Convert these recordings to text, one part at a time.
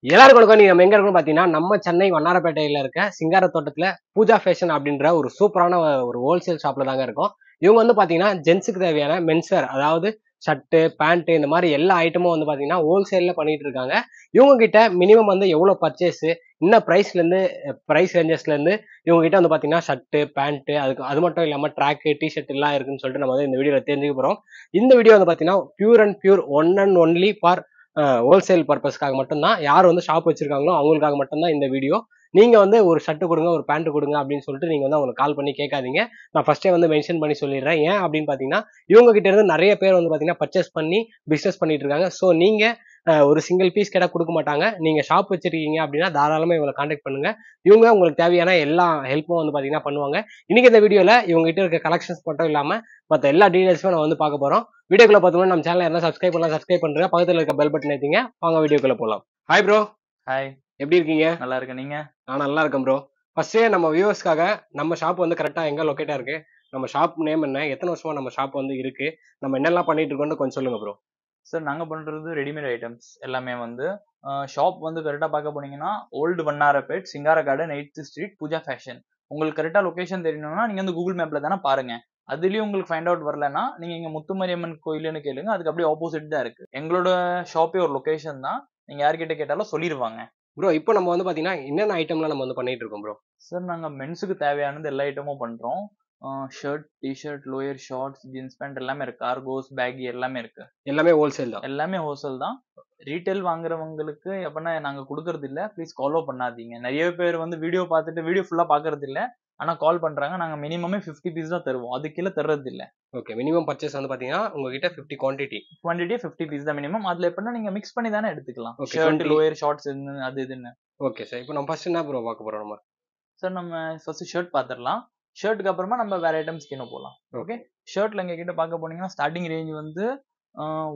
எல்லாருக்கும் வணக்கம். நீங்க நம்ம எங்க இருக்கோம்னு பாத்தீங்கன்னா, நம்ம சென்னை வண்ணாரப்பேட்டையில இருக்க சிங்கார தோட்டத்துல பூஜா ஃபேஷன் அப்படின்ற ஒரு சூப்பரான ஒரு ஹோல்சேல் ஷாப்ல தாங்க இருக்கோம். இவங்க வந்து பாத்தீங்கன்னா, ஜென்ஸுக்கு தேவையான மென்ஸ்வேர் அதாவது ஷர்ட்டு, பேண்ட் இந்த மாரி எல்லா ஐட்டமும் வந்து பாத்தீங்கன்னா, ஹோல்சேல்ல பண்ணிட்டு இருக்காங்க. இவங்க கிட்ட மினிமம் வந்து எவ்வளவு பர்ச்சேஸ், என்ன பிரைஸ்ல இருந்து பிரைஸ் ரேஞ்சஸ்ல இருந்து இவங்க கிட்ட வந்து பாத்தீங்கன்னா, ஷர்ட்டு, பேண்ட் அது மட்டும் இல்லாம ட்ராக், டி ஷர்ட் எல்லாம் இருக்குன்னு சொல்லிட்டு நம்ம வந்து இந்த வீடியோல தெரிஞ்சுக்க போறோம். இந்த வீடியோ வந்து பாத்தீங்கன்னா, pure and pure one and only for wholesale பர்பஸ்க்காக மட்டும்தான். யார் வந்து ஷாப் வச்சிருக்காங்களோ அவங்களுக்காக மட்டும்தான் இந்த வீடியோ. நீங்க வந்து ஒரு ஷர்ட் கொடுங்க, ஒரு பேண்ட் கொடுங்க அப்படின்னு சொல்லிட்டு நீங்க வந்து அவங்களுக்கு கால் பண்ணி கேட்காதீங்க. நான் ஃபர்ஸ்டே வந்து மென்ஷன் பண்ணி சொல்லிடுறேன். ஏன் அப்படின்னு பாத்தீங்கன்னா, இவங்க கிட்ட இருந்து நிறைய பேர் வந்து பாத்தீங்கன்னா பர்ச்சேஸ் பண்ணி பிசினஸ் பண்ணிட்டு இருக்காங்க. ஸோ நீங்க ஒரு சிங்கிள் பீஸ் கேட்டா கொடுக்க மாட்டாங்க. நீங்க ஷாப் வச்சிருக்கீங்க அப்படின்னா தாராளமா இவங்களை கான்டாக்ட் பண்ணுங்க. இவங்க உங்களுக்கு தேவையான எல்லா ஹெல்ப்பும் வந்து பாத்தீங்கன்னா பண்ணுவாங்க. இன்னைக்கு இந்த வீடியோல இவங்க கிட்ட இருக்க கலெக்ஷன்ஸ் மட்டும் இல்லாம மத்த எல்லா டீடைல்ஸும் நான் வந்து பார்க்க போறோம். வீடியோக்குள்ள பார்த்தோம்னா நம்ம சேனல் என்ன சப்ஸ்கிரைப் பண்ணலாம், சப்ஸ்கிரைப் பண்றேன். பக்கத்துல இருக்க பெல் பட்டன் ஏத்திங்க. வாங்க வீடியோக்குள்ள போலாம். Hi bro. ஹாய், எப்படி இருக்கீங்க? நல்லா இருக்கேன். நீங்க? நான் நல்லா இருக்கேன் ப்ரோ. ஃபர்ஸ்டே நம்ம வியூவர்ஸ்க்காக நம்ம ஷாப் வந்து கரெக்டா எங்க லொகேட்டா இருக்கு, நம்ம ஷாப் நேம் என்ன, எத்தனை வருஷமா நம்ம ஷாப் வந்து இருக்கு, நம்ம என்னெல்லாம் பண்ணிட்டு இருக்கோம்னு கொஞ்சம் சொல்லுங்க ப்ரோ. சார், நாங்க பண்றது ரெடிமேட் ஐட்டம்ஸ் எல்லாமே வந்து ஷாப் வந்து கரெக்டா பார்க்க போனீங்கன்னா ஓல்டு வண்ணாரப்பேட், சிங்கார garden, 8th street, Pooja fashion. உங்களுக்கு கரெக்டா லொகேஷன் தெரியணும்னா நீங்க வந்து கூகுள் மேப்ல தானே பாருங்க. அதுலயும் உங்களுக்கு ஃபைண்ட் அவுட் வரலன்னா நீங்க இங்க முத்துமாரியம்மன் கோயில்னு கேளுங்க. அதுக்கு அப்படியே ஆப்போசிட் தான் இருக்கு. எங்களோட ஷாப்பே ஒரு லொகேஷன் தான். நீங்க யார்கிட்ட கேட்டாலும் சொல்லிடுவாங்க. ப்ரோ இப்போ நம்ம வந்து பாத்தீங்கன்னா என்னென்ன ஐட்டம்லாம் நம்ம வந்து பண்ணிட்டு இருக்கோம் ப்ரோ? சார், நாங்க மென்ஸுக்கு தேவையானது எல்லா ஐட்டமும் பண்றோம். Shirt, T-shirt, lower, shorts, jeans pant எல்லாமே இருக்கு. கார்கோஸ், பேகி எல்லாமே இருக்கு. எல்லாமே ஹோல்சேல் தான். எல்லாமே ஹோல்சேல் தான். ரீட்டைல் வாங்குறவங்களுக்கு எப்படின்னா நாங்க கொடுக்கறது இல்ல. ப்ளீஸ் ஃபாலோ பண்ணாதீங்க. நிறைய பேர் வந்து வீடியோ பார்த்துட்டு வீடியோ ஃபுல்லா பார்க்கறது இல்ல. ஆனா கால் பண்றாங்க. நாங்க மினிமமே 50 பீஸ் தான் தருவோம். அதுக்கு கீழ தர்றது இல்ல. ஓகே, மினிமம் பர்ச்சேஸ் வந்து பாத்தீங்கன்னா உங்ககிட்ட 50 குவான்டிட்டி. குவான்டிட்டியே 50 பீஸ் தான் மினிமம். அதுல எப்படின்னா நீங்க மிக்ஸ் பண்ணி தானே எடுத்துக்கலாம். Okay, shirt, 20. லோயர், ஷார்ட்ஸ் அது இதுன்னு. ஓகே சார், இப்போ நம்ம ஃபர்ஸ்ட் என்ன ப்ரோ பார்க்க போறோம் நம்ம? சார், நம்ம ஃபர்ஸ்ட் ஷர்ட் பாத்துரலாம். ஷர்ட்டுக்கு அப்புறமா நம்ம வேற ஐட்டம்ஸ்க்கு இன்னும் போலாம். ஓகே. ஷர்ட்ல எங்க கிட்ட பார்க்க போனீங்கன்னா ஸ்டார்டிங் ரேஞ்ச் வந்து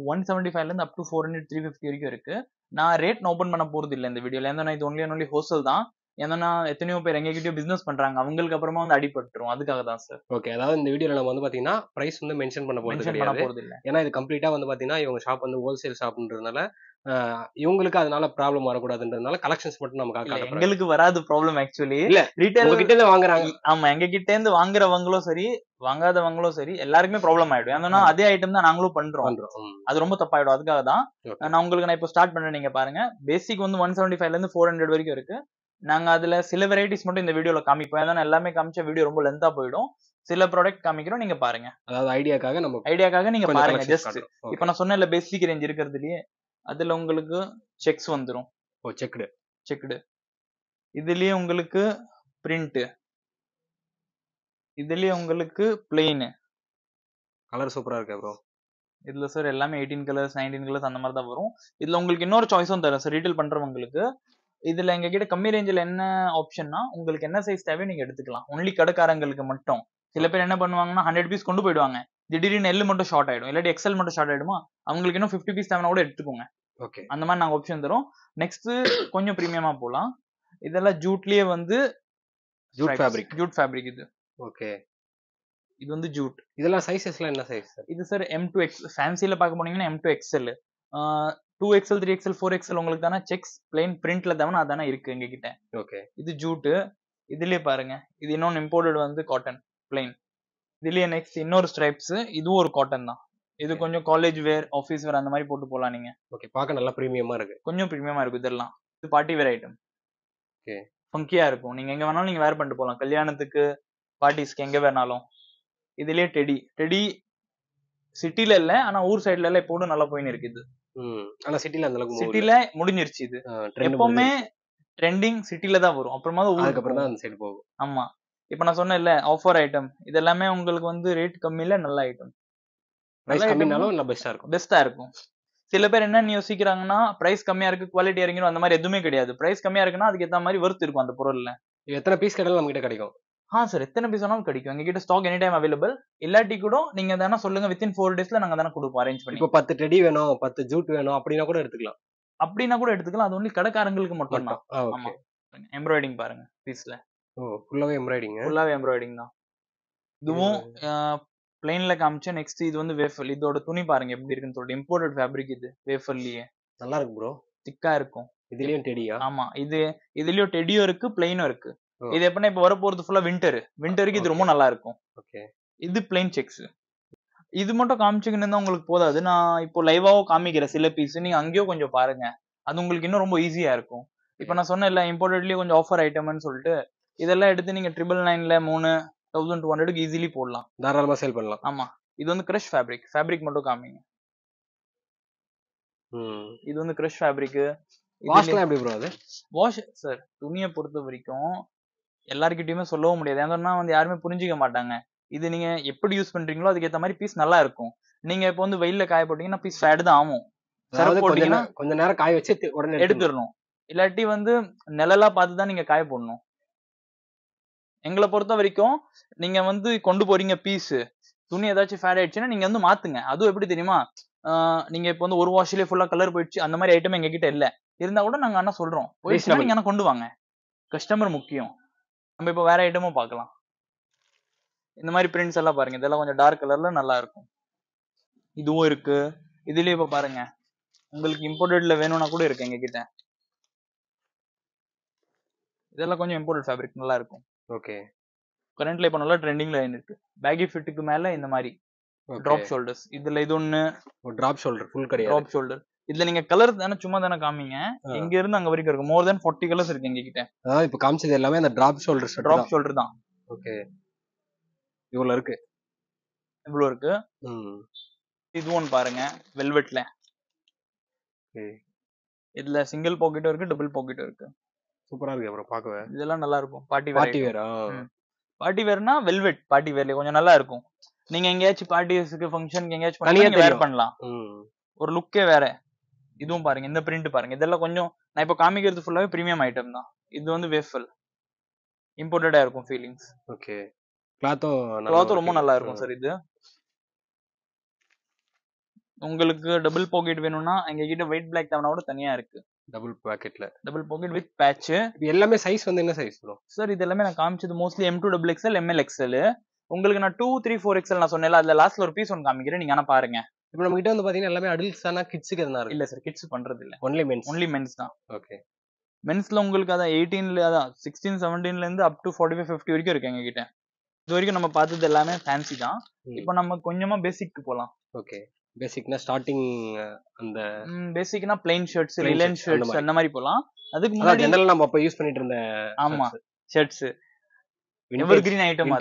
175ல இருந்து அப் டு 400, 350 வரைக்கும் இருக்கு. நான் ரேட் ஓபன் பண்ண போறது இல்ல இந்த வீடியோல. ஏன்னா இது ஒன்லி ஹோல்சேல் தான். ஏன்னா எத்தனையோ பேர் எங்க கிட்டயும் பிசினஸ் பண்றாங்க. அவங்களுக்கு அப்புறமா வந்து அடிபட்டுரும். அதுக்காக தான் சார். ஓகே, அதாவது இந்த வீடியோல நம்ம வந்து பாத்தீங்கன்னா பிரைஸ் வந்து மென்ஷன் பண்ண போறது மென்ஷன் பண்ண கிடையாது. போறது இல்ல. ஏன்னா இது கம்ப்ளீட்டா வந்து பாத்தீங்கன்னா இவங்க ஷாப் வந்து ஹோல்சேல் ஷாப்ன்றதுனால இவங்களுக்கு அதனால ப்ராப்ளம் வரக்கூடாதுன்றதுனால கலெக்ஷன்ஸ் மட்டும் நமக்கு இல்ல, காட்டப்படுறாங்க. எங்களுக்கு வராது ப்ராப்ளம் ஆக்சுவலி. இல்ல, ரீட்டைல் உங்ககிட்ட இருந்து வாங்குறாங்க. ஆமா, எங்க கிட்ட இருந்து வாங்குறவங்களும் சரி, வாங்காதவங்களும் சரி, எல்லாருக்குமே ப்ராப்ளம் ஆயிடும். ஏன்னா அதே ஐட்டம் தான் நாங்களும் பண்றோம். அது ரொம்ப தப்பாயிடும். அதுக்காக தான் நான் இப்போ ஸ்டார்ட் பண்றேன். நீங்க பாருங்க. பேசிக் வந்து 175ல இருந்து 400 வரைக்கும் இருக்கு. நாங்க அதுல சில வெரைட்டிஸ் மட்டும் இந்த வீடியோல காமிப்போம். ஏன்னா எல்லாமே காமிச்சா வீடியோ ரொம்ப லென்த்தா போயிடும். சில ப்ராடக்ட் காமிக்கிறோம், நீங்க பாருங்க. அதாவது ஐடியாக்காக நீங்க கொஞ்சம் பாருங்க. collections ஜஸ்ட் காட்டுறோம். இப்போ நான் சொன்னேன்ல பேசிக் ரேஞ்ச் இருக்கிறதுலயே அதுல உங்களுக்கு செக்ஸ் வந்துரும். ஓ, செக்டு. இதுலயே உங்களுக்கு பிரிண்ட். இதுலயே உங்களுக்கு பிளெயின். கலர் சூப்பரா இருக்கு ப்ரோ. இதுல சார் எல்லாமே 18 கலர்ஸ், 19 கலர்ஸ் அந்த மாதிரி தான் வரும். இதுல உங்களுக்கு இன்னொரு சாய்ஸும் தரும் சார் ரீட்டைல் பண்றவங்களுக்கு. இதுல எங்க கிட்ட கம்மி ரேஞ்சில் என்ன ஆப்ஷன்னா, உங்களுக்கு என்ன சைஸ் தேவையோ நீங்க எடுத்துக்கலாம். ஒன்லி கடைக்காரங்களுக்கு மட்டும். சில பேர் என்ன பண்ணுவாங்கன்னா 100 பீஸ் கொண்டு போயிடுவாங்க. திடீர்னு எல் மட்டும் ஷார்ட் ஆயிடும், இல்லாட்டி எக்ஸல் மட்டும் ஷார்ட் ஆயிடுமா, அவங்களுக்கு இன்னும் 50 பீஸ் தேவைன்னா கூட எடுத்துக்கோங்க. ஓகே, அந்த மாதிரி நாங்க ஆப்ஷன் தரோம். நெக்ஸ்ட் கொஞ்சம் பிரீமியமா போலாம். இதெல்லாம் ஜூட்லயே வந்து ஜூட் ஃபேப்ரிக். இது ஓகே, இது வந்து ஜூட். இதெல்லாம் சைஸஸ்லாம் என்ன சைஸ் சார்? இது சார் M2X. ஃபேன்சில பார்க்க போனீங்கன்னா M2XL. 2XL, 3XL, 4XL உங்களுக்கு தானே செக்ஸ் பிளெயின் பிரிண்ட்ல தானே அதானே இருக்கு எங்க கிட்ட. ஓகே, இது ஜூட். இதுலயே பாருங்க, இது இன்னொன்னு இம்போர்ட்டட் வந்து காட்டன் பிளெயின். இதுலயே நெக்ஸ்ட் இன்னொரு ஸ்ட்ரைப்ஸ். இதுவும் ஒரு காட்டன் தான். இது கொஞ்சம் காலேஜ் வேர், ஆஃபீஸ் வேர் அந்த மாதிரி போட்டு போலாம் நீங்க. ஓகே, பார்க்க நல்லா பிரீமியமா இருக்கு. கொஞ்சம் பிரீமியமா இருக்கும் இதெல்லாம். இது பார்ட்டி வேர் ஐட்டம். ஓகே, ஃபங்கியா இருக்கும். நீங்க எங்க வேணாலும் நீங்க வேர் பண்ணிட்டு போலாம். கல்யாணத்துக்கு, பார்ட்டிஸ்க்கு எங்க வேணாலும். இதுலயே டெடி சிட்டில இல்ல, ஆனா ஊர் சைடுல எல்லாம் இப்போ நல்லா போயின்னு இருக்கு இது. ஆனா சிட்டில அந்த அளவுக்கு சிட்டில முடிஞ்சிருச்சு இது. எப்பவுமே ட்ரெண்டிங் சிட்டில தான் வரும். அப்புறமா தான் ஊருக்கு அப்புறம் தான் அந்த சைடு போகும். ஆமா. இப்போ நான் சொன்னேன்ல ஆஃபர் ஐட்டம், இது எல்லாமே உங்களுக்கு வந்து ரேட் கம்மியில நல்ல ஐட்டம். பிரைஸ் கம்மினாலும் இல்ல பெஸ்டா இருக்கும். சில பேர் என்ன யோசிக்கிறாங்கன்னா பிரைஸ் கம்மியா இருக்கு குவாலிட்டி இறங்கிடும், அந்த மாதிரி எதுவுமே கிடையாது. பிரைஸ் கம்மியா இருக்குன்னா அதுக்கு ஏத்த மாதிரி வொர்த் இருக்கும் அந்த பொருள்ல. எத்தனை பீஸ் கேட்டாலும் நம்ம கிட்ட கிடைக்கும். சார், எத்தனை பீஸ் வேணாலும் கிடைக்கும். எங்க கிட்ட ஸ்டாக் எனி டைம் அவைலபிள். இல்லாட்டி கூட நீங்க தானே சொல்லுங்க, வித்தின் 4 daysல நாங்க தானே கொடுப்போம் அரேஞ்ச் பண்ணி. இப்போ 10 டெடி வேணும், 10 ஜூட் வேணும் அப்படின்னா கூட எடுத்துக்கலாம். அது ஒன்லி கடைக்காரங்களுக்கு மட்டும் தான். ஆமா. எம்ப்ராய்டிங் பாருங்க பீஸ்ல. ஃபுல்லாவே எம்ப்ராய்டிங் தான். இதுவும் பிளைன்ல காமிச்ச. நெக்ஸ்ட் இது வந்து வேஃபல். இதோட துணி பாருங்க எப்படி இருக்குன்னு சொல்லிட்டு. இம்போர்ட்டட் ஃபேப்ரிக் இது. வேஃபல்லயே நல்லா இருக்கு ப்ரோ. திக்கா இருக்கும். இதுலயும் டெடியா? ஆமா, இதுலயும் டெடியும் இருக்கு, பிளைனும் இருக்கு. ஓ. இது எப்படின்னா இப்ப வரப்போறது ஃபுல்லா விண்டருக்கு இது ரொம்ப நல்லா இருக்கும். ஓகே. இது பிளைன் செக்ஸ். இது மட்டும் காமிச்சுக்கின்னு இருந்தா உங்களுக்கு போதாது. நான் இப்போ லைவாவும் காமிக்கிறேன் சில பீஸ். நீங்க அங்கேயும் கொஞ்சம் பாருங்க. அது உங்களுக்கு இன்னும் ரொம்ப ஈஸியா இருக்கும். இப்ப நான் சொன்னேன்ல இம்போர்ட்டட்லயே கொஞ்சம் ஆஃபர் ஐட்டம்னு சொல்லிட்டு, இதெல்லாம் எடுத்து நீங்க 999ல 3200க்கு ஈஸிலி போடலாம். தாராளமா சேல் பண்ணலாம். ஆமா. இது வந்து கிரஷ் ஃபேப்ரிக் மட்டும் காமிங்க. இது வந்து கிரஷ் ஃபேப்ரிக். வாஷ்லாம் எப்படி ப்ரோ அது? வாஷ் சார், துணியை பொறுத்த வரைக்கும் எல்லார்கிட்டயுமே சொல்லவும் முடியாது. ஏன்னா வந்து யாருமே புரிஞ்சிக்க மாட்டாங்க. இது நீங்க எப்படி யூஸ் பண்றீங்களோ அதுக்கு ஏத்த மாதிரி பீஸ் நல்லா இருக்கும். நீங்க இப்ப வந்து வெயில்ல காய போட்டீங்கன்னா பீஸ் ஃபேட் தான் ஆகும். சரப்பு போட்டீங்கன்னா கொஞ்ச நேரம் காய வச்சு உடனே எடுத்துடணும். இல்லாட்டி வந்து நிழலா பார்த்து தான் நீங்க காய போடணும். எங்களை பொறுத்த வரைக்கும் நீங்க வந்து கொண்டு போறீங்க பீஸ், துணி ஏதாச்சும் ஃபேட் ஆயிடுச்சுன்னா நீங்க வந்து மாத்துங்க. அதுவும் எப்படி தெரியுமா, நீங்க இப்ப வந்து ஒரு வாஷ்லயே ஃபுல்லா கலர் போயிடுச்சு அந்த மாதிரி ஐட்டம் எங்க கிட்ட இல்ல. இருந்தா கூட நாங்க ஆனா சொல்றோம், போயிடுச்சுன்னா நீங்க ஆனா கொண்டு வாங்க. கஸ்டமர் முக்கியம். நம்ம இப்ப வேற ஐட்டமும் பார்க்கலாம். இந்த மாதிரி பிரிண்ட்ஸ் எல்லாம் பாருங்க, இதெல்லாம் கொஞ்சம் டார்க் கலர்ல நல்லா இருக்கும். இதுவும் இருக்கு. இதுலயே இப்ப பாருங்க, உங்களுக்கு இம்போர்ட்டட்ல வேணும்னா கூட இருக்கு எங்க கிட்ட. இதெல்லாம் கொஞ்சம் இம்போர்ட்டட் ஃபேப்ரிக் நல்லா இருக்கும். ஓகே. கரண்ட்ல இப்ப நல்லா ட்ரெண்டிங்ல இருக்கு. பேகி ஃபிட்டுக்கு மேல இந்த மாதிரி டிராப் ஷோல்டர்ஸ். இதுல இது ஒண்ணு டிராப் ஷோல்டர், ஃபுல் கிடையாது. Drop shoulder. இதுல நீங்க கலர் தானே சும்மா தானே காமிங்க. இங்க இருந்து அங்க வரைக்கும் இருக்கு. மோர் தென் 40 கலர்ஸ் இருக்கு எங்க கிட்ட. அதாவது இப்ப காமிச்சது எல்லாமே அந்த டிராப் ஷோல்டர் தான். ஓகே. இவ்வளவு இருக்கு. இவ்வளவு இருக்கு. இது ஒன்னு பாருங்க, வெல்வெட்ல. இதுல சிங்கிள் பாக்கெட்டும் இருக்கு, டபுள் பாக்கெட்டும் இருக்கு. சூப்பரா இருக்கு ப்ரோ பார்க்கவே. இதெல்லாம் நல்லா இருக்கும். Party wear. பார்ட்டி வேர்னா வெல்வெட் பார்ட்டி வேர்ல கொஞ்சம் நல்லா இருக்கும். நீங்க எங்கயாச்சும் பார்ட்டிஸ்க்கு ஃபங்க்ஷனுக்கு எங்கயாச்சும் வேர் பண்ணலாம். ஒரு லுக்கே வேற. இதுவும் பாருங்க, இந்த பிரிண்ட் பாருங்க. இதெல்லாம் கொஞ்சம் நான் இப்ப காமிக்கிறது ஃபுல்லாவே பிரீமியம் ஐட்டம் தான். இது வந்து வேஃபல் இம்போர்ட்டடா இருக்கும் ஃபீலிங்ஸ். ஓகே. கிளாத்தும் ரொம்ப நல்லா இருக்கும் சார். இது உங்களுக்கு டபுள் பாக்கெட் வேணும்னா எங்க கிட்ட ஒயிட் பிளாக் தேவனோட தனியா இருக்கு. Double pocket with patch. எல்லாமே சைஸ் வந்து என்ன சைஸ் ப்ரோ? சார் இது எல்லாமே நான் காமிச்சது மோஸ்ட்லி M2XXL, MLXL. உங்களுக்கு நான் 2, 3, 4XL நான் சொன்னேன்ல, அதுல லாஸ்ட்ல ஒரு பீஸ் ஒன்னு காமிக்கிறேன், நீங்க ஆனா பாருங்க. இப்போ நம்ம கிட்ட வந்து பாத்தீங்கன்னா எல்லாமே அடல்ட்ஸ் தானா, கிட்ஸ்க்கு எதனா இருக்கு? இல்ல சார், கிட்ஸ் பண்றது இல்ல. ஒன்லி மென்ஸ் தான். ஓகே. மென்ஸ்ல உங்களுக்கு அதான் 18ல அதான் 16, 17ல இருந்து அப் டு 45, 50 வரைக்கும் இருக்கு எங்க கிட்ட. இது வரைக்கும் நம்ம பார்த்தது எல்லாமே ஃபேன்சி தான். இப்போ நம்ம கொஞ்சமா பேசிக்கு போலாம். ஓகே. பேசிக்னா ஸ்டார்டிங் அந்த பேசிக்னா பிளைன் ஷர்ட்ஸ், லிலன் ஷர்ட்ஸ் அந்த மாதிரி போலாம். அதுக்கு முன்னாடி ஜெனரலா நம்ம அப்ப யூஸ் பண்ணிட்டு இருந்த ஆமா shirts, evergreen item,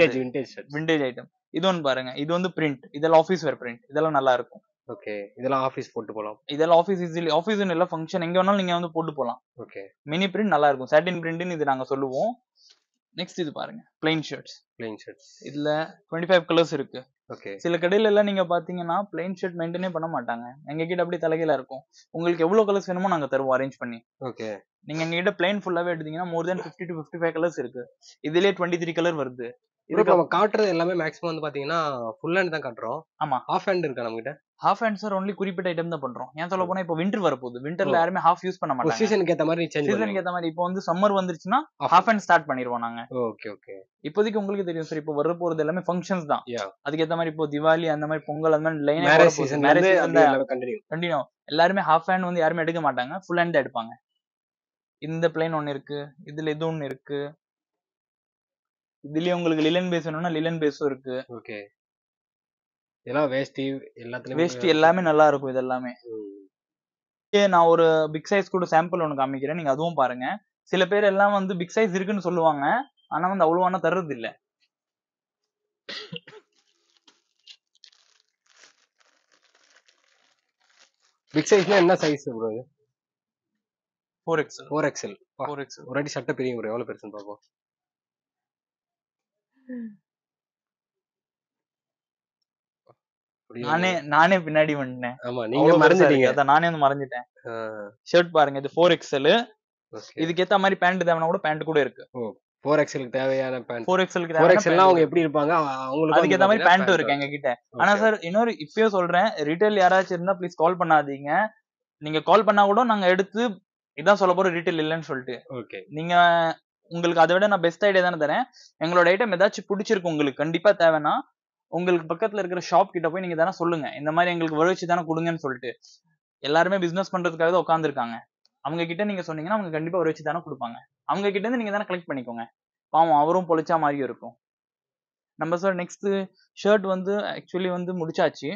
vintage item. இது ஒன்னு பாருங்க, இது வந்து பிரிண்ட். இதெல்லாம் ஆபீஸ் வேர் பிரிண்ட். இதெல்லாம் நல்லா இருக்கும். ஓகே. இதெல்லாம் ஆபீஸ் போட்டு போலாம். இதெல்லாம் ஆபீஸ் ஈஸிலி, ஆபீஸ்னு இல்ல ஃபங்க்ஷன் எங்க வேணாலும் நீங்க வந்து போட்டு போலாம். ஓகே. மினி பிரிண்ட் நல்லா இருக்கும். சாட்டின் பிரிண்ட்னு இது நாங்க சொல்லுவோம். நெக்ஸ்ட் இது பாருங்க, பிளைன் ஷர்ட்ஸ். இதுல 25 கலர்ஸ் இருக்கு. ஓகே. சில கடையில எல்லாம் நீங்க பாத்தீங்கன்னா பிளைன் ஷர்ட் மெயின்டெய்னே பண்ண மாட்டாங்க. எங்க கிட்ட அப்படியே தலைகீழா இருக்கும். உங்களுக்கு எவ்வளவு கலர்ஸ் வேணுமோ நாங்க தருவோம் அரேஞ்ச் பண்ணி. ஓகே. நீங்க எங்க கிட்ட பிளைன் ஃபுல்லாவே எடுத்தீங்கன்னா மோர் தென் 50 to 55 கலர்ஸ் இருக்கு. இதுலயே 23 கலர் வருது. இதுக்கு நம்ம காட்டுறது எல்லாமே மேக்ஸிமம் வந்து பாத்தீங்கன்னா ஃபுல் ஹேண்ட் தான் காட்டுறோம். ஆமா. ஹாஃப் ஹேண்ட் இருக்கா நம்ம கிட்ட? ஹாஃப் ஹேண்ட் சார் ஒன்லி குறிப்பிட்ட ஐட்டம் தான் பண்றோம். ஏன் சொல்ல போனா இப்போ வின்டர் வரப்போகுது. வின்டர்ல யாருமே ஹாஃப் யூஸ் பண்ண மாட்டாங்க. சீசனுக்கு ஏத்த மாதிரி சீசனுக்கு ஏத்த மாதிரி இப்போ வந்து சம்மர் வந்துருச்சுன்னா ஹாஃப் ஹேண்ட் ஸ்டார்ட் பண்ணிடுவோம் நாங்க. Okay okay. இப்போதைக்கு உங்களுக்கு தெரியும் சார், இப்போ வர போறது எல்லாமே ஃபங்க்ஷன்ஸ் தான். அதுக்கு ஏத்த மாதிரி இப்போ திவாலி அந்த மாதிரி பொங்கல் அந்த மாதிரி லைனா மேரேஜ் சீசன் கண்டினியூ. எல்லாருமே ஹாஃப் ஹேண்ட் வந்து யாருமே எடுக்க மாட்டாங்க, ஃபுல் ஹேண்ட் தான் எடுப்பாங்க. இந்த பிளைன் ஒன்னு இருக்கு, இதுல இது ஒன்னு இருக்கு. இதுலயே உங்களுக்கு லிலன் பேஸ் வேணும்னா லிலன் பேஸும் இருக்கு. ஓகே. இதெல்லாம் வேஷ்டி எல்லாமே நல்லா இருக்கும். இது எல்லாமே நான் ஒரு பிக் சைஸ் கூட சாம்பிள் ஒன்னு காமிக்கிறேன், நீங்க அதுவும் பாருங்க. சில பேர் எல்லாம் வந்து பிக் சைஸ் இருக்குன்னு சொல்லுவாங்க, ஆனா வந்து அவ்வளவான தர்றது இல்ல. பிக் சைஸ்னா என்ன சைஸ் ப்ரோ? இது 4XL. 4XL. ஒரு அடி சட்டை பெரிய ப்ரோ, எவ்வளவு பெருசுன்னு பாப்போம். நானே பின்னாடி வந்துட்டேன். ஆமா, நீங்க மறந்துட்டீங்க. அத நானே வந்து மறந்துட்டேன். ஷர்ட் பாருங்க, இது 4XL. இதுக்கு ஏத்த மாதிரி பேண்ட் தேவனா கூட பேண்ட் கூட இருக்கு. 4XL க்கு தேவையான பேண்ட். 4XL க்கு தேவையான 4XL அவங்க எப்படி இருப்பாங்க, அவங்களுக்கு அதுக்கு ஏத்த மாதிரி பேண்ட் இருக்கு எங்க கிட்ட. ஆனா சார் இன்னொரு இப்பவே சொல்றேன், ரீட்டைல் யாராச்சும் இருந்தா ப்ளீஸ் கால் பண்ணாதீங்க. நீங்க கால் பண்ணா கூட நாங்க எடுத்து இதான் சொல்ல போறோம் ரீட்டைல் இல்லன்னு சொல்லிட்டு. ஓகே. நீங்க உங்களுக்கு அதை விட நான் பெஸ்ட் ஐடியா தானே தரேன். எங்களோட ஐட்டம் ஏதாச்சும் பிடிச்சிருக்கு உங்களுக்கு, கண்டிப்பா தேவைன்னா உங்களுக்கு பக்கத்துல இருக்கிற ஷாப் கிட்ட போய் நீங்க தானே சொல்லுங்க, இந்த மாதிரி எங்களுக்கு வழிச்சு தானே கொடுங்கன்னு சொல்லிட்டு. எல்லாருமே பிசினஸ் பண்றதுக்காக தான் உட்காந்துருக்காங்க. அவங்க கிட்ட நீங்க சொன்னீங்கன்னா அவங்க கண்டிப்பா ஒரு வச்சு தானே கொடுப்பாங்க. அவங்க கிட்ட இருந்து நீங்க தானே கலெக்ட் பண்ணிக்கோங்க. பாவம் அவரும் பொழைச்சா மாதிரியும் இருக்கும். நம்ம சார் நெக்ஸ்ட் ஷர்ட் வந்து ஆக்சுவலி வந்து முடிச்சாச்சு.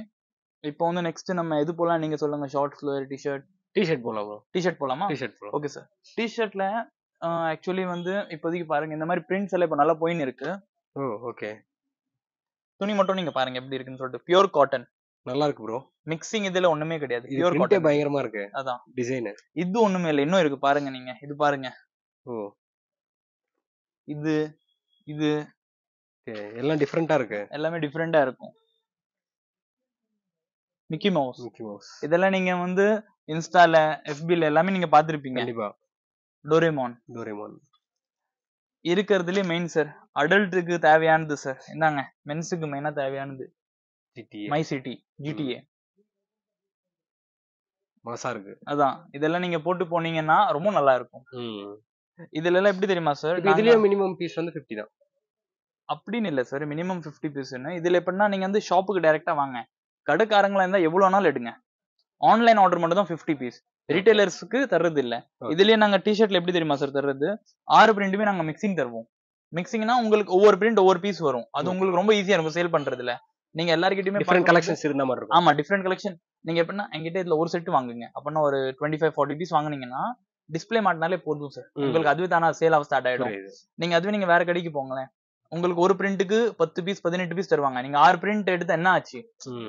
இப்போ வந்து நெக்ஸ்ட் நம்ம எது போலாம் நீங்க சொல்லுங்க. ஷார்ட்ஸ், லோயர், டிஷர்ட் போலாம் ப்ரோ. டிஷர்ட் போலாமா? டிஷர்ட் போலாம். Okay sir. டிஷர்ட்ல ஆக்சுவலி வந்து இப்போதைக்கு பாருங்க இந்த மாதிரி பிரிண்ட்ஸ் எல்லாம் இப்போ நல்லா போயின்னு இருக்கு. ஓ ஓகே. துணி மட்டும் நீங்க பாருங்க எப்படி இருக்குன்னு சொல்லிட்டு. Pure cotton. நல்லா இருக்கு ப்ரோ. மிக்சிங் இதுல ஒண்ணுமே கிடையாது. இது பியூர் பிரிண்டே காட்டன். பயங்கரமா இருக்கு. அதான் டிசைன். இது ஒண்ணுமே இல்ல. இன்னும் இருக்கு பாருங்க நீங்க. இது பாருங்க. ஓ இது இது எல்லாம் டிஃபரெண்டா இருக்கு. எல்லாமே டிஃபரெண்டா இருக்கும். Mickey mouse. Mickey mouse. இதெல்லாம் நீங்க வந்து இன்ஸ்டால, எஃபில எல்லாமே நீங்க பாத்திருப்பீங்க. கண்டிப்பா. டோரேமான். டோரேமான் இருக்கிறதுலயே மெயின் சார். அடல்ட்டுக்கு தேவையானது சார். இந்தாங்க மென்ஸுக்கு மெயினா தேவையானது. GTA. My city, GTA. மாசா இருக்கு. அதான் இதெல்லாம் நீங்க போட்டு போனீங்கன்னா ரொம்ப நல்லா இருக்கும். இதுல எல்லாம் எப்படி தெரியுமா சார்? இதுலயே மினிமம் பீஸ் வந்து 50 தான். அப்படின்னு இல்ல சார். மினிமம் 50 பீஸ்ன்னு. இதுல எப்படின்னா நீங்க வந்து ஷாப்புக்கு டைரக்டா வாங்க. கடைக்காரங்களா இருந்தா எவ்வளவு நாள் எடுங்க. ஆன்லைன் ஆர்டர் மட்டும் தான் 50 பீஸ். ரீட்டைலர்ஸ்க்கு தர்றது இல்ல. இதுலயே நாங்க டிஷர்ட்ல எப்படி தெரியுமா சார் தர்றது? 6 பிரிண்டுமே நாங்க மிக்சிங் தருவோம். மிக்சிங்னா உங்களுக்கு ஒவ்வொரு பிரிண்ட் ஒவ்வொரு பீஸ் வரும். அது உங்களுக்கு ரொம்ப ஈஸியா இருக்கும் சேல் பண்றதுல. நீங்க எல்லார்கிட்டயுமே டிஃபரெண்ட் கலெக்ஷன்ஸ் இருந்த மாதிரி இருக்கும். ஆமா டிஃபரெண்ட் கலெக்ஷன். நீங்க எப்படின்னா என்கிட்ட இதுல ஒரு செட் வாங்குங்க அப்படின்னா ஒரு 25-40 பீஸ் வாங்குனீங்கன்னா டிஸ்பிளே மாட்டினாலே போதும் சார். உங்களுக்கு அதுவே தானா சேல் ஆக ஸ்டார்ட் ஆயிடும். நீங்க அதுவே நீங்க வேற கடைக்கு போங்களேன். உங்களுக்கு ஒரு பிரிண்ட்டுக்கு 10 பீஸ் 18 பீஸ் தருவாங்க. நீங்க 6 பிரிண்ட் எடுத்து என்ன ஆச்சு?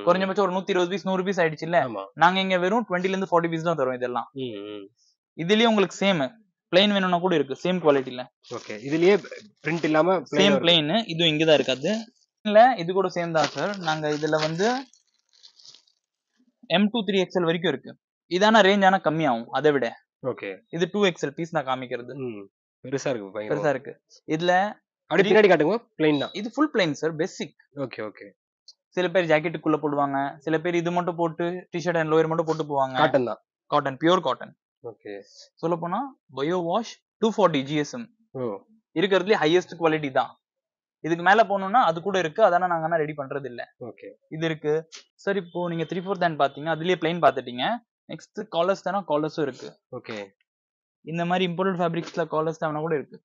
குறைஞ்சபட்சம் ஒரு 120 பீஸ் 100 பீஸ் ஆயிடுச்சு இல்ல. நாங்க இங்க வெறும் 20ல இருந்து 40 பீஸ் தான் தருவோம் இதெல்லாம். இதுலயே உங்களுக்கு சேம் பிளைன் வேணும்னா கூட இருக்கு. சேம் குவாலிட்டில. ஓகே. இதுலயே பிரிண்ட் இல்லாம சேம் பிளைன் இது இங்க தான் இருக்காது. இல்ல இது கூட சேம் தான் சார். நாங்க இதுல வந்து M2 3XL வரைக்கும் இருக்கு. இதான ரேஞ்ச் ஆனா கம்மியாகும் அதை விட. ஓகே. இது 2XL பீஸ் நான் காமிக்கிறது. பெருசா இருக்கு. பெருசா இருக்கு. இதுல அப்படி பின்னாடி காட்டுங்க. பிளைன் தான். இது full plain sir. Basic. Okay okay. சில பேர் ஜாக்கெட்டுக்குள்ள போடுவாங்க. சில பேர் இது மட்டும் போட்டு டி-ஷர்ட் அண்ட் லோயர் மட்டும் போட்டு போவாங்க. காட்டன் தான். Cotton, pure cotton. ஓகே. சொல்ல போனா பயோ வாஷ் 240 GSM. இருக்கிறதுல ஹையஸ்ட் குவாலிட்டி தான். இதுக்கு மேல போகணும்னா அது கூட இருக்கு. அதான நாங்க ரெடி பண்றது இல்ல. ஓகே. இது இருக்கு சார். இப்போ நீங்க 3/4 ஹேண்ட் பாத்தீங்க. அதுலயே பிளைன் பாத்துட்டீங்க. நெக்ஸ்ட் காலர்ஸ் தானா காலர்ஸும் இருக்கு. ஓகே. இந்த மாதிரி இம்போர்ட்டட் ஃபேப்ரிக்ஸ்ல காலர்ஸ் தானா கூட இருக்கு.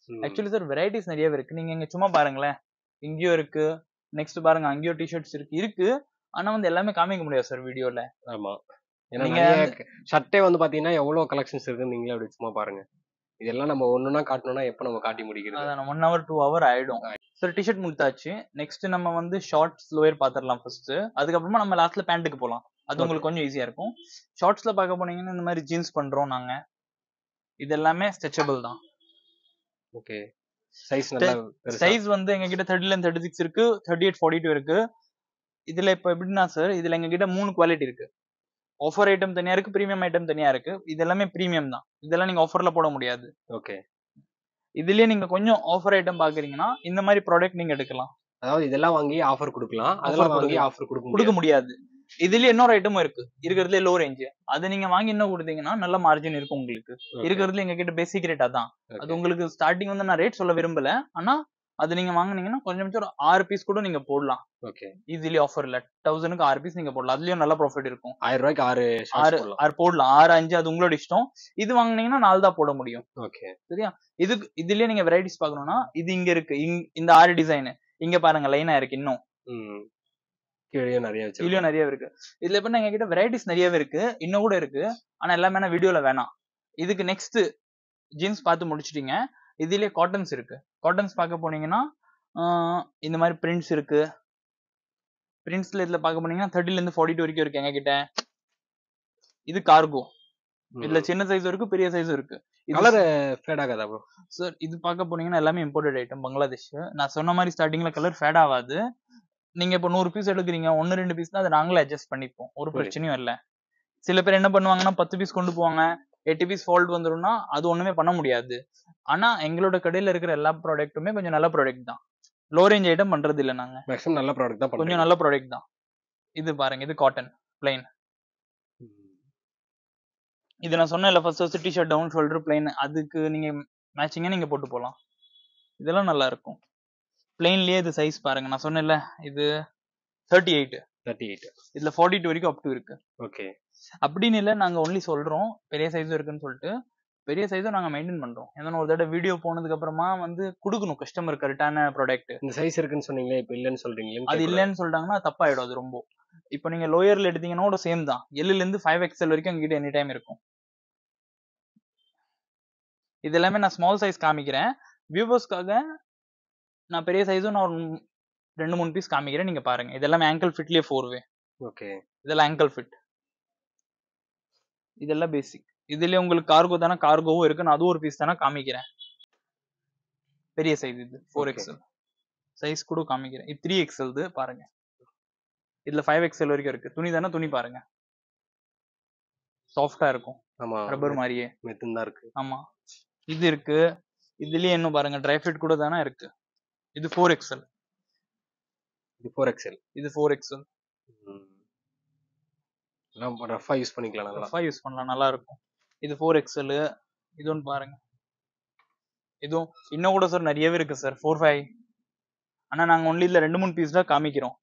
ஆக்சுவலி சார் வெரைட்டிஸ் நிறைய இருக்கு. நீங்க இங்க சும்மா பாருங்களேன். இங்கேயும் இருக்கு. நெக்ஸ்ட் பாருங்க அங்கேயும் டி-ஷர்ட்ஸ் இருக்கு. ஆனா வந்து எல்லாமே காமிக்க முடியாது சார் வீடியோல. ஆமா. நீங்க ஷர்ட்டே வந்து பாத்தீங்கன்னா எவ்வளவு கலெக்ஷன்ஸ் இருக்குன்னு நீங்களே அப்படி சும்மா பாருங்க. இதெல்லாம் நம்ம ஒண்ணுனா காட்டணும்னா எப்ப நம்ம காட்டி முடிக்கிறது? அதான் 1 hour 2 hour ஆயிடும். சார் டி-ஷர்ட் முடிச்சாச்சு. நெக்ஸ்ட் நம்ம வந்து ஷார்ட்ஸ் லோயர் பாத்துறலாம் ஃபர்ஸ்ட். அதுக்கப்புறமா நம்ம லாஸ்ட்ல பேண்ட்டுக்கு போலாம். அது உங்களுக்கு கொஞ்சம் ஈஸியா இருக்கும். ஷார்ட்ஸ்ல பார்க்க போனீங்கன்னா இந்த மாதிரி ஜீன்ஸ் பண்றோம் நாங்க. இது எல்லாமே ஸ்ட்ரெச்சபிள் தான். ஓகே. சைஸ் நல்லா பெருசா. சைஸ் வந்து எங்க கிட்ட 30ல இருந்து 36 இருக்கு. 38 42 இருக்கு. இதுல இப்ப எப்படின்னா சார் இதுல எங்க கிட்ட 3 குவாலிட்டி இருக்கு. ஆஃபர் ஐட்டம் தனியா இருக்கு. பிரீமியம் ஐட்டம் தனியா இருக்கு. இது எல்லாமே பிரீமியம் தான். இதெல்லாம் நீங்க ஆஃபர்ல போட முடியாது. ஓகே. இதுலயே நீங்க கொஞ்சம் ஆஃபர் ஐட்டம் பாக்குறீங்கன்னா இந்த மாதிரி ப்ராடக்ட் நீங்க எடுக்கலாம். அதாவது இதெல்லாம் வாங்கி ஆஃபர் கொடுக்கலாம். அதெல்லாம் வாங்கி ஆஃபர் கொடுக்க முடியாது. இதுல இன்னொரு ஐட்டமும் இருக்கு. இருக்கிறதுல லோ ரேஞ்ச். அது நீங்க வாங்கி இன்னும் கொடுத்தீங்கன்னா நல்ல மார்ஜின் இருக்கும் உங்களுக்கு. இருக்கிறதுல எங்க கிட்ட பேசிக் ரேட் அதான். அது உங்களுக்கு ஸ்டார்டிங் வந்து நான் ரேட் சொல்ல விரும்பல. ஆனா அது நீங்க வாங்குனீங்கன்னா கொஞ்சம் ஒரு 6 பீஸ் கூட நீங்க போடலாம். ஓகே. ஈஸிலி ஆஃபர்ல 1000க்கு 6 பீஸ் நீங்க போடலாம். அதுலயும் நல்ல ப்ராஃபிட் இருக்கும். 1000 ரூபாய்க்கு 6 போடலாம். 6 5 அது உங்களோட இஷ்டம். இது வாங்குனீங்கன்னா 4 தான் போட முடியும். ஓகே. சரியா? இதுலயே நீங்க வெரைட்டிஸ் பார்க்கணும்னா இது இங்க இருக்கு. இந்த 6 டிசைன் இங்க பாருங்க லைனா இருக்கு. இன்னும் கீழே நிறைய இருக்கு. இதுல எப்படின்னா எங்க கிட்ட வெரைட்டிஸ் நிறையவே இருக்கு. இன்னும் கூட இருக்கு. ஆனா எல்லாமே வீடியோல வேணாம். இதுக்கு நெக்ஸ்ட் ஜீன்ஸ் பார்த்து முடிச்சிட்டீங்க. இதுலயே காட்டன்ஸ் இருக்கு. காட்டன்ஸ் பார்க்க போனீங்கன்னா இந்த மாதிரி பிரிண்ட்ஸ் இருக்கு. பிரிண்ட்ஸ்ல இதுல பார்க்க போனீங்கன்னா 30ல இருந்து 42 வரைக்கும் இருக்கு எங்க கிட்ட. இது கார்கோ. இதுல சின்ன சைஸ் இருக்கு, பெரிய சைஸ் இருக்கு. கலர் ஃபேட் ஆகாதா ப்ரோ? சார் இது பார்க்க போனீங்கன்னா எல்லாமே இம்போர்ட்டட் ஐட்டம் பங்களாதேஷ். நான் சொன்ன மாதிரி ஸ்டார்டிங்ல கலர் ஃபேட் ஆகாது. நீங்க இப்ப 100 பீஸ் எடுக்கிறீங்க. 1-2 பீஸ் தான் அதை நாங்களே அட்ஜஸ்ட் பண்ணிப்போம். ஒரு பிரச்சனையும் இல்ல. சில பேர் என்ன பண்ணுவாங்கன்னா 10 பீஸ் கொண்டு போவாங்க. 8 பீஸ் ஃபால்ட் வந்துரும்னா அது ஒண்ணுமே பண்ண முடியாது. ஆனா எங்களோட கடையில இருக்கிற எல்லா ப்ராடக்ட்டுமே கொஞ்சம் நல்ல ப்ராடக்ட் தான். லோ ரேஞ்ச் ஐட்டம் பண்றது இல்ல நாங்க. மேக்ஸிமம் நல்ல ப்ராடக்ட் தான். கொஞ்சம் நல்ல ப்ராடக்ட் தான். இது பாருங்க. இது காட்டன் பிளைன். இது நான் சொன்னேன்ல first T-shirt down shoulder plain. அதுக்கு நீங்க மேட்சிங்கா நீங்க போட்டு போலாம். இதெல்லாம் நல்லா இருக்கும். பிளைன்லயே இது சைஸ் பாருங்க. நான் சொன்னேன்ல இது 38. இதுல 42 வரைக்கும் அப் டு இருக்கு. ஓகே. அப்படின்னு இல்ல, நாங்க ஒன்லி சொல்றோம் பெரிய சைஸும் இருக்குன்னு சொல்லிட்டு. பெரிய சைஸும் நாங்க மெயின்டைன் பண்றோம். ஏன்னா ஒரு தடவை வீடியோ போனதுக்கு அப்புறமா வந்து குடுக்கணும் கஸ்டமர் கரெக்டான ப்ராடக்ட். இந்த சைஸ் இருக்குன்னு சொன்னீங்களே, இப்ப இல்லன்னு சொல்றீங்களேன்னு அது கேட்கக்கூடாது. இல்லன்னு சொல்லிட்டாங்கன்னா தப்பாயிடும் அது ரொம்ப. இப்போ நீங்க லோயர்ல எடுத்தீங்கன்னா கூட சேம் தான். L ல இருந்து 5XL வரைக்கும் எங்ககிட்ட எனி டைம் இருக்கும். இது எல்லாமே நான் ஸ்மால் சைஸ் காமிக்கிறேன். வியூவர்ஸ்க்காக நான் பெரிய சைஸும் நான் ஒரு 2-3 பீஸ் காமிக்கிறேன், நீங்க பாருங்க. இது எல்லாமே ஆங்கிள் ஃபிட்லயே 4-வே. ஓகே. இதெல்லாம் ஆங்கிள் ஃபிட். இதெல்லாம் பேசிக். இதுலயே உங்களுக்கு கார்கோ தானே, கார்கோவும் இருக்கு. நான் அதுவும் ஒரு பீஸ் தானே காமிக்கிறேன். பெரிய சைஸ் இது 4XL சைஸ் கூட காமிக்கிறேன். இது 3XL இது பாருங்க. இதுல 5XL வரைக்கும் இருக்கு. துணி தானே, துணி பாருங்க. சாஃப்டா இருக்கும். ஆமா, ரப்பர் மாதிரியே. மெத்துன்னு தான் இருக்கு. ஆமா. இது இருக்கு. இதுலயே இன்னும் பாருங்க, ட்ரை ஃபிட் கூட தானே இருக்கு. இது 4XL. இது 4XL. இது 4XL. நம்ம ரஃபா யூஸ் பண்ணிக்கலாம், நல்லா ரஃபா யூஸ் பண்ணலாம், நல்லா இருக்கும். இது 4XL. இது ஒன்று பாருங்க. இதுவும் இன்னும் கூட சார் நிறையவே இருக்கு சார், 4-5. ஆனா நாங்க ஒன்லி இதுல 2-3 பீஸ் தான் காமிக்கிறோம்.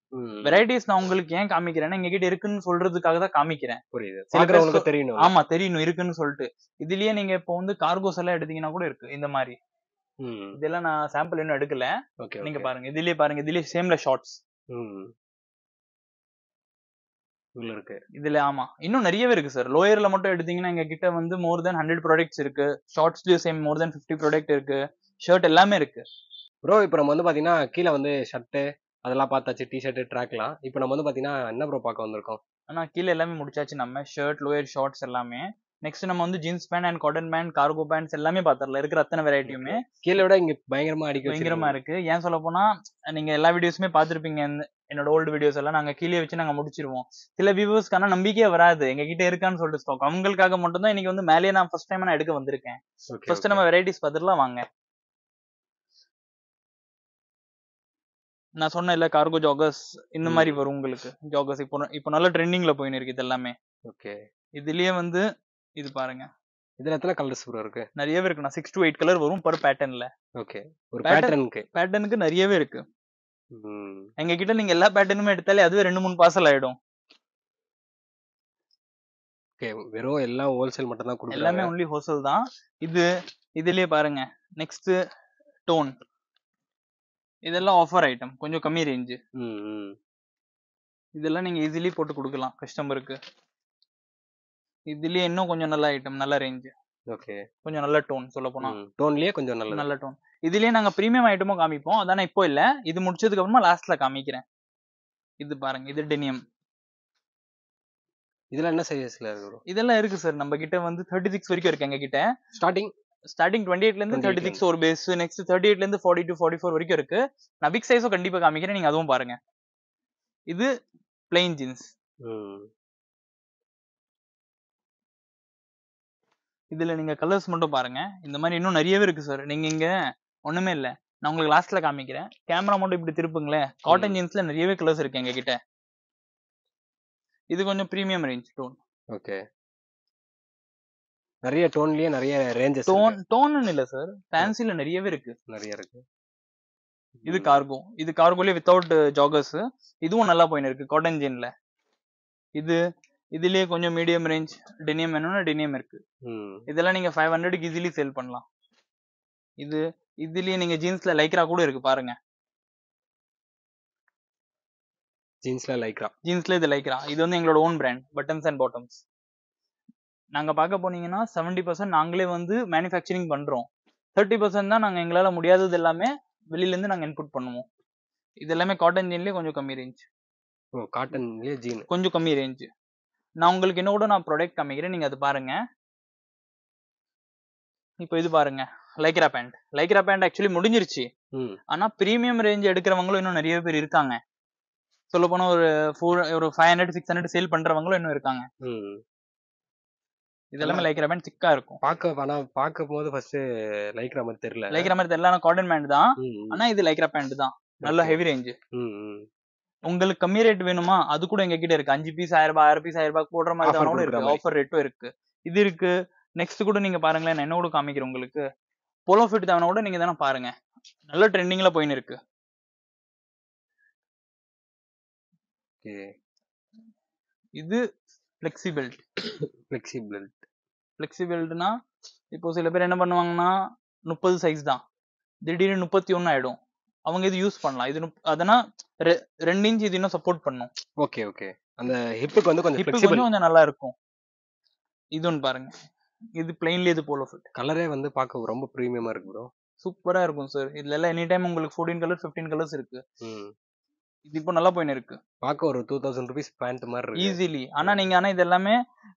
வெரைட்டிஸ் நான் உங்களுக்கு ஏன் காமிக்கிறேன்னா, எங்க கிட்ட இருக்குன்னு சொல்றதுக்காக தான் காமிக்கிறேன். புரியுது, பாக்குறவங்களுக்கு தெரியணும். ஆமா, தெரியணும் இருக்குன்னு சொல்லிட்டு. இதுலயே நீங்க இப்போ வந்து கார்கோஸ் எல்லாம் எடுத்தீங்கன்னா கூட இருக்கு இந்த மாதிரி. இதெல்லாம் நான் சாம்பிள் இன்னும் எடுக்கல. நீங்க பாருங்க, இதுலயே பாருங்க. இதுலயே சேம்ல ஷார்ட்ஸ் இருக்கு. இதுல ஆமா இன்னும் நிறையவே இருக்கு சார். லோயர்ல மட்டும் எடுத்தீங்கன்னா எங்க கிட்ட வந்து மோர் தென் 100 ப்ராடக்ட்ஸ் இருக்கு. ஷார்ட்ஸ்லயும் சேம் மோர் தென் 50 ப்ராடக்ட் இருக்கு. ஷர்ட் எல்லாமே இருக்கு. ப்ரோ இப்போ நம்ம வந்து பாத்தீங்கன்னா கீழே வந்து ஷர்ட் அதெல்லாம் பார்த்தாச்சு, டிஷர்ட் ட்ராக்லாம். இப்போ நம்ம வந்து பாத்தீங்கன்னா என்ன ப்ரோ பார்க்க வந்திருக்கோம்? ஆனா கீழே எல்லாமே முடிச்சாச்சு நம்ம. ஷர்ட், லோயர், ஷார்ட்ஸ் எல்லாமே. நெக்ஸ்ட் நம்ம வந்து jeans pant and cotton pant, cargo pants எல்லாமே பாத்திரல. இருக்கிற அத்தனை வெரைட்டியுமே கீழே விட இங்க பயங்கரமா பயங்கரமா இருக்கு. ஏன் சொல்ல போனா, நீங்க எல்லா வீடியோஸுமே பாத்திருப்பீங்க. என்னோட ஓல்டு வீடியோஸ் எல்லாம் நாங்க கீழே வச்சு நாங்க முடிச்சிருவோம். சில வியூவர்ஸ்க்கான நம்பிக்கையே வராது எங்க கிட்ட இருக்கான்னு சொல்லிட்டு ஸ்டாக். அவங்களுக்காக மட்டும் தான் இன்னைக்கு வந்து மேலேயே நான் ஃபர்ஸ்ட் டைம் நான் எடுக்க வந்திருக்கேன். ஃபர்ஸ்ட் நம்ம வெரைட்டிஸ் பாத்துடலாம் வாங்க. நான் சொன்ன இல்ல, கார்கோ ஜாகர்ஸ் இந்த மாதிரி வரும் உங்களுக்கு. ஜாகர்ஸ் இப்போ நல்ல ட்ரெண்டிங்ல போயின்னு இருக்கு இது எல்லாமே. ஓகே. இதுலயே வந்து இது பாருங்க. இதுல எத்தனை கலர்ஸ் ப்ரோ இருக்கு? நிறையவே இருக்கு. 6 to 8 கலர் வரும் பர் பேட்டர்ன்ல. ஓகே. ஒரு பேட்டர்னுக்கு நிறையவே இருக்கு. எங்க கிட்ட நீங்க எல்லா பேட்டர்னுமே எடுத்தாலே அதுவே 2-3 பார்சல் ஆயிடும். ஓகே. வெறும் எல்லாம் ஹோல்சேல் மட்டும் தான் கொடுக்குறாங்க. எல்லாமே ஒன்லி ஹோல்சேல் தான். இதுலயே பாருங்க. Next tone. இதெல்லாம் ஆஃபர் ஐட்டம், கொஞ்சம் கம்மி ரேஞ்ச். இதெல்லாம் நீங்க ஈஸிலி போட்டு கொடுக்கலாம் கஸ்டமருக்கு. இதுலயே இன்னும் கொஞ்சம் நல்ல ஐட்டம், நல்ல ரேஞ்ச். ஓகே. கொஞ்சம் நல்ல டோன் சொல்ல போனா. டோன்லயே கொஞ்சம் நல்ல டோன். இதுலயே நாங்க பிரீமியம் ஐட்டமும் காமிப்போம். அதானே இப்போ இல்ல. இது முடிச்சதுக்கு அப்புறமா லாஸ்ட்ல காமிக்கிறேன். இது பாருங்க, இது டெனியம். இதுல என்ன சைஸ்ல இருக்கு? இதெல்லாம் இருக்கு சார் நம்ம கிட்ட வந்து 36 வரைக்கும் இருக்கு எங்க கிட்ட. ஸ்டார்டிங் 28ல இருந்து 36 ஒரு பேஸ். நெக்ஸ்ட் 38ல இருந்து 40 to 44 வரைக்கும் இருக்கு. நான் பிக் சைஸும் கண்டிப்பா காமிக்கிறேன், நீங்க அதுவும் பாருங்க. இது பிளைன் ஜீன்ஸ். இதுல நீங்க கலர்ஸ் மட்டும் பாருங்க. இந்த மாதிரி இன்னும் நிறையவே இருக்கு சார். நீங்க இங்க ஒண்ணுமே இல்ல, நான் உங்களுக்கு லாஸ்ட்ல காமிக்கிறேன். கேமரா மட்டும் இப்படி திருப்புங்களேன். காட்டன் ஜீன்ஸ்ல நிறையவே கலர்ஸ் இருக்கு எங்க கிட்ட. இது கொஞ்சம் பிரீமியம் ரேஞ்ச் டோன். ஓகே. நிறைய டோன்லயே நிறைய ரேஞ்சஸ். டோன் இல்ல சார், ஃபேன்சில நிறையவே இருக்கு. நிறைய இருக்கு. இது கார்கோ. இது கார்கோலயே வித்தவுட் ஜாகர்ஸ். இதுவும் நல்லா போயின்னு இருக்கு காட்டன் ஜீன்ல. இதுலயே கொஞ்சம் மீடியம் ரேஞ்ச் டெனியம் வேணும்னா டெனியம் இருக்கு. இதெல்லாம் நீங்க 500க்கு ஈஸிலி சேல் பண்ணலாம். இதுலயே நீங்க ஜீன்ஸ்ல லைக்ரா கூட இருக்கு பாருங்க. ஜீன்ஸ்ல இது லைக்ரா. இது வந்து எங்களோட own brand, buttons and bottoms. நாங்க பார்க்க போனீங்கன்னா 70% நாங்களே வந்து மேனுஃபேக்சரிங் பண்றோம். 30% தான் நாங்க எங்களால முடியாதது எல்லாமே வெளியில இருந்து நாங்க இன்புட் பண்ணுவோம். இது எல்லாமே காட்டன் ஜீன்லயே கொஞ்சம் கம்மி ரேஞ்ச். காட்டன்லயே ஜீன் கொஞ்சம் கம்மி ரேஞ்ச். நான் உங்களுக்கு என்ன கூட நான் ப்ராடக்ட் காமிக்கிறேன், நீங்க அது பாருங்க. இப்போ இது பாருங்க, லைக்ரா பேண்ட் ஆக்சுவலி முடிஞ்சிருச்சு. ஆனா பிரீமியம் ரேஞ்ச் எடுக்கிறவங்களும் இன்னும் நிறைய பேர் இருக்காங்க. சொல்ல போனா ஒரு 500-600 சேல் பண்றவங்களும் இன்னும் இருக்காங்க. இதெல்லாமே லைக்ரா பேண்ட் திக்கா இருக்கும். பார்க்க போது ஃபர்ஸ்ட் லைக்ரா மாதிரி தெரியல. ஆனா காட்டன் பேண்ட் தான். ஆனா இது லைக்ரா பேண்ட் தான், நல்ல ஹெவி ரேஞ்ச். உங்களுக்கு கம்மி ரேட் வேணுமா, அது கூட எங்க கிட்ட இருக்கு. 5 பீஸ் 1000 ரூபாய், 6 பீஸ் 1000 ரூபாய் போடுற மாதிரி கூட இருக்கு. ஆஃபர் ரேட்டும் இருக்கு. இது இருக்கு. நெக்ஸ்ட் கூட நீங்க பாருங்களேன், நான் என்ன கூட காமிக்கிறேன் உங்களுக்கு. போலோ ஃபிட் தேவனா கூட நீங்க தானே பாருங்க, நல்ல ட்ரெண்டிங்ல போயின்னு இருக்கு. இது ஃப்ளெக்ஸி பெல்ட். ஃப்ளெக்ஸி பெல்ட்னா இப்போ சில பேர் என்ன பண்ணுவாங்கன்னா 30 சைஸ் தான், திடீர்னு 31 ஆயிடும். அவங்க இது யூஸ் பண்ணலாம். இது அதனா 2 இன்ச் இது இன்னும் சப்போர்ட் பண்ணும். Okay okay. அந்த ஹிப்புக்கு வந்து கொஞ்சம் ஹிப்பு ஃப்ளெக்சிபிள். கொஞ்சம் நல்லா இருக்கும். இது ஒன்று பாருங்க, இது பிளைன்லி இது போலோ ஃபிட். கலரே வந்து பார்க்க ரொம்ப பிரீமியமா இருக்கு ப்ரோ. சூப்பரா இருக்கும் சார். இதுல எல்லாம் எனி டைம் உங்களுக்கு 14 கலர் 15 கலர்ஸ் இருக்கு. இது இப்போ நல்லா போயின்னு இருக்கு. பார்க்க ஒரு 2000 rupees பேண்ட் மாதிரி இருக்கு ஈஸிலி. ஆனா இது எல்லாமே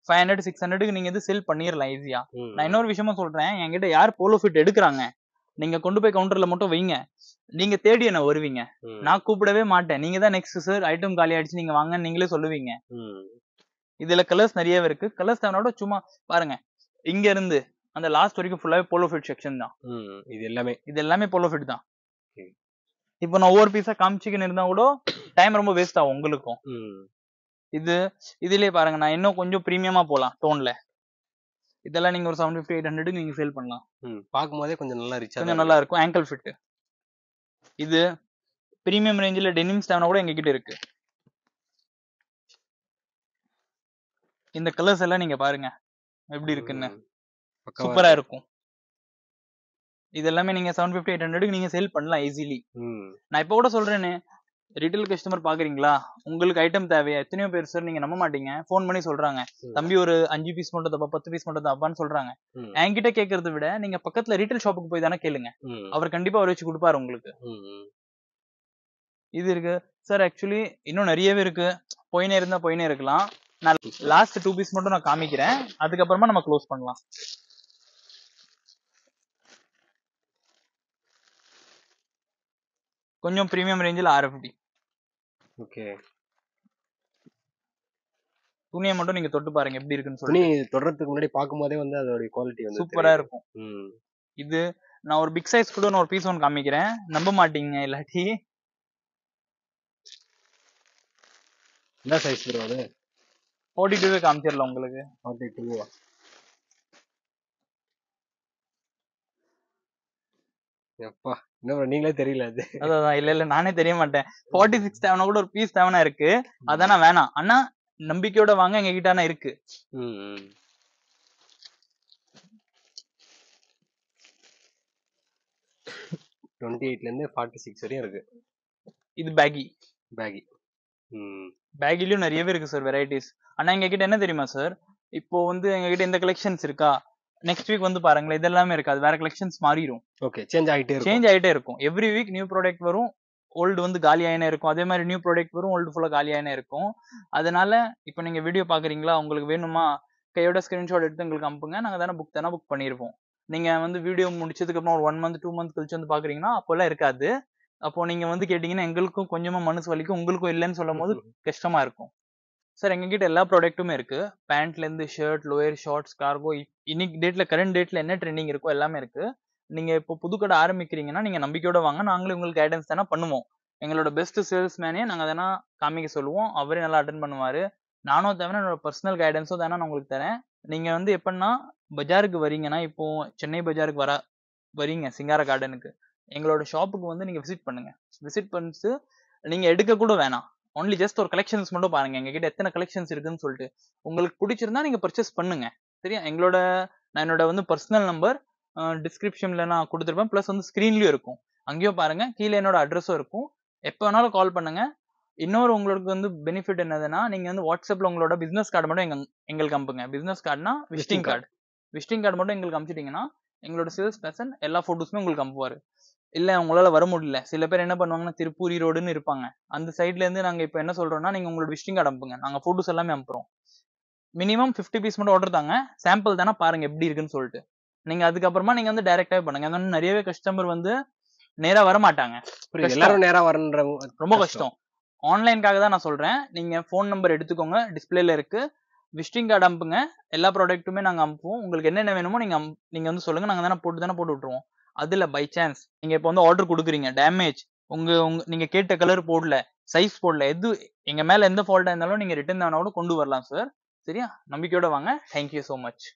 500 600க்கு நீங்க இது செல் பண்ணிரலாம் ஈஸியா. நான் இன்னொரு விஷயமா சொல்றேன், என்கிட்ட யார் போலோ ஃபிட் எடுக்கிறாங்க, நீங்க கொண்டு போய் கவுண்டர்ல மட்டும் வைங்க, நீங்க தேடி என்ன வருவீங்க. நான் கூப்பிடவே மாட்டேன், நீங்க தான் நெக்ஸ்ட் சார் ஐட்டம் காலி ஆயிடுச்சு நீங்க வாங்க நீங்களே சொல்லுவீங்க. இதுல கலர்ஸ் நிறையவே இருக்கு. கலர்ஸ் தேவையோட சும்மா பாருங்க, இங்க இருந்து அந்த லாஸ்ட் வரைக்கும் ஃபுல்லாவே போலோ ஃபிட் செக்ஷன் தான். இது எல்லாமே போலோ ஃபிட் தான். இப்போ நான் ஒவ்வொரு பீஸா காமிச்சிக்கின்னு இருந்தா கூட டைம் ரொம்ப வேஸ்ட் ஆகும் உங்களுக்கும். இதுலயே பாருங்க, நான் இன்னும் கொஞ்சம் பிரீமியமா போலாம் டோன்ல. இதெல்லாம் நீங்க ஒரு 750 800க்கு நீங்க சேல் பண்ணலாம். பாக்கும்போதே கொஞ்சம் நல்லா ரிச்சா கொஞ்சம் நல்லா இருக்கும். Angle fit. இது பிரீமியம் ரேஞ்சில டெனிம் ஸ்டாவனா கூட எங்க கிட்ட இருக்கு. இந்த கலர்ஸ் எல்லாம் நீங்க பாருங்க எப்படி இருக்குன்னு, சூப்பரா இருக்கும். இது எல்லாமே நீங்க 750 800க்கு நீங்க சேல் பண்ணலாம் ஈஸிலி. நான் இப்ப கூட சொல்றேன்னு, ரீட்டைல் கஸ்டமர் பாக்குறீங்களா, உங்களுக்கு ஐட்டம் தேவையா, எத்தனையோ பேர் சார் நீங்க நம்ப மாட்டீங்க, போன் பண்ணி சொல்றாங்க தம்பி ஒரு 5 பீஸ் மட்டும் தப்பா 10 பீஸ் மட்டும் தப்பான்னு சொல்றாங்க. என்கிட்ட கேட்கறத விட நீங்க பக்கத்துல ரீட்டைல் ஷாப்புக்கு போய் தானே கேளுங்க, அவர் கண்டிப்பா அவர் வச்சு கொடுப்பாரு உங்களுக்கு. இது இருக்கு சார். ஆக்சுவலி இன்னும் நிறையவே இருக்கு, போயினே இருக்கலாம். நான் லாஸ்ட் 2 பீஸ் மட்டும் நான் காமிக்கிறேன், அதுக்கப்புறமா நம்ம க்ளோஸ் பண்ணலாம். கொஞ்சம் பிரீமியம் ரேஞ்சில் RFD. ஓகே, துணியை மட்டும் நீங்க தொட்டு பாருங்க எப்படி இருக்குன்னு சொல்லி. துணி தொடுறதுக்கு முன்னாடி பாக்கும்போதே வந்து அதோட குவாலிட்டி வந்து சூப்பரா இருக்கும். இது நான் ஒரு பிக் சைஸ் கூட நான் ஒரு பீஸ் ஒன்று காமிக்கிறேன், நம்ப மாட்டீங்க இல்லாட்டி. என்ன சைஸ் ப்ரோ அது? 42 காமிச்சிரலாம் உங்களுக்கு. 42. எப்பா என்ன நீங்களே தெரியல அது. அதான் இல்ல நானே தெரிய மாட்டேன். 46 தேவனா கூட ஒரு பீஸ் தேவனா இருக்கு, அதானா வேணாம். ஆனா நம்பிக்கையோட வாங்க, எங்க கிட்ட இருக்கு. 28ல இருந்து 46 வரையும் இருக்கு. இது பேகிலயும் நிறையவே இருக்கு சார் வெரைட்டிஸ். ஆனா எங்க கிட்ட என்ன தெரியுமா சார், இப்போ வந்து எங்க கிட்ட இந்த கலெக்ஷன்ஸ் இருக்கா, நெக்ஸ்ட் வீக் வந்து பாருங்களேன் இதெல்லாமே இருக்காது, வேற கலெக்ஷன்ஸ் மாறிடும். ஓகே, சேஞ்ச் ஆயிட்டே இருக்கும். எவ்ரி வீக் நியூ ப்ராடக்ட் வரும், ஓல்டு வந்து காலியாயினே இருக்கும். அதே மாதிரி நியூ ப்ராடக்ட் வரும், ஓல்டு ஃபுல்லா காலியாயினே இருக்கும். அதனால இப்போ நீங்க வீடியோ பாக்குறீங்களா, உங்களுக்கு வேணுமா கையோட ஸ்கிரீன்ஷாட் எடுத்து எங்களுக்கு அனுப்புங்க, நாங்க தானே புக் பண்ணிருப்போம். நீங்க வந்து வீடியோ முடிச்சதுக்கு அப்புறம் ஒரு 1 month 2 month கழிச்சு வந்து பாக்குறீங்கன்னா அப்போல்லாம் இருக்காது. அப்போ நீங்க வந்து கேட்டீங்கன்னா எங்களுக்கும் கொஞ்சமா மனசு வலிக்கும், உங்களுக்கும் இல்லைன்னு சொல்லும் போது கஷ்டமா இருக்கும். சார் எங்க கிட்ட எல்லா ப்ராடக்ட்டுமே இருக்கு, பேண்ட்ல இருந்து ஷர்ட், லோயர், ஷார்ட்ஸ், கார்கோ. இன்னைக்கு டேட்ல கரண்ட் டேட்ல என்ன ட்ரெண்டிங் இருக்கோ எல்லாமே இருக்கு. நீங்க இப்போ புது கடை ஆரம்பிக்கிறீங்கன்னா நீங்க நம்பிக்கையோட வாங்க, நாங்களே உங்களுக்கு கைடன்ஸ் தானே பண்ணுவோம். எங்களோட பெஸ்ட் சேல்ஸ்மேனே நாங்க தானே காமிக்க சொல்லுவோம், அவரே நல்லா அட்டன் பண்ணுவாரு. நானும் தேவை என்னோட பர்சனல் கைடன்ஸும் தானே நான் உங்களுக்கு தரேன். நீங்க வந்து எப்படின்னா பஜாருக்கு வரீங்கன்னா, இப்போ சென்னை பஜாருக்கு வரீங்க சிங்கார கார்டனுக்கு, எங்களோட ஷாப்புக்கு வந்து நீங்க விசிட் பண்ணுங்க. விசிட் பண்ணிட்டு நீங்க எடுக்க கூட வேணாம், ஒன்லி ஜஸ்ட் ஒரு கலெக்ஷன்ஸ் மட்டும் பாருங்க, எங்க கிட்ட எத்தனை கலெக்ஷன்ஸ் இருக்குன்னு சொல்லிட்டு. உங்களுக்கு பிடிச்சிருந்தா நீங்க பர்ச்சேஸ் பண்ணுங்க. சரியா? நான் என்னோட வந்து பர்சனல் நம்பர் டிஸ்கிரிப்ஷன்ல நான் கொடுத்துருப்பேன், பிளஸ் வந்து ஸ்கிரீன்லயும் இருக்கும், அங்கேயும் பாருங்க, கீழே என்னோட அட்ரஸும் இருக்கும். எப்போ வேணாலும் கால் பண்ணுங்க. இன்னொரு உங்களுக்கு வந்து பெனிஃபிட் என்னதுன்னா, நீங்க வந்து வாட்ஸ்அப்ல உங்களோட பிசினஸ் கார்டு மட்டும் எங்களுக்கு அனுப்புங்க. பிசினஸ் கார்டுனா விசிட்டிங் கார்டு மட்டும் எங்களுக்கு அனுப்பிச்சிட்டீங்கன்னா எங்களோட சேல்ஸ் பர்சன் எல்லா போட்டோஸுமே உங்களுக்கு அனுப்புவாரு. இல்ல உங்களால வர முடியல, சில பேர் என்ன பண்ணுவாங்கன்னா திருப்பூர் ரோடுன்னு இருப்பாங்க, அந்த சைட்ல இருந்து நாங்க இப்ப என்ன சொல்றோம்னா, நீங்க உங்களோட விசிட்டிங் கார்டு அனுப்புங்க, நாங்க போட்டோஸ் எல்லாமே அனுப்புறோம். மினிமம் 50 பீஸ் மட்டும் ஆர்டர் தாங்க, சாம்பிள் தானே பாருங்க எப்படி இருக்குன்னு சொல்லிட்டு. நீங்க அதுக்கப்புறமா நீங்க வந்து டைரக்டாவே பண்ணுங்க. அந்த நிறையவே கஸ்டமர் வந்து நேரா வர மாட்டாங்க, எல்லாரும் நேரா வரன்ற ரொம்ப கஷ்டம். ஆன்லைனுக்காக தான் நான் சொல்றேன். நீங்க போன் நம்பர் எடுத்துக்கோங்க, டிஸ்பிளேல இருக்கு, விசிட்டிங் கார்டு அனுப்புங்க, எல்லா ப்ராடக்ட்டுமே நாங்க அனுப்புவோம். உங்களுக்கு என்னென்ன வேணுமோ நீங்க வந்து சொல்லுங்க, நாங்க தானே போட்டு விட்டுருவோம். அதுல பை சான்ஸ் நீங்க இப்ப வந்து ஆர்டர் கொடுக்குறீங்க, டேமேஜ் நீங்க கேட்ட கலர் போடல, சைஸ் போடல, எது எங்க மேல எந்த ஃபால்ட்டா இருந்தாலும் நீங்க ரிட்டர்ன் ஆனா கூட கொண்டு வரலாம் சார். சரியா? நம்பிக்கையோட வாங்க. Thank you so much.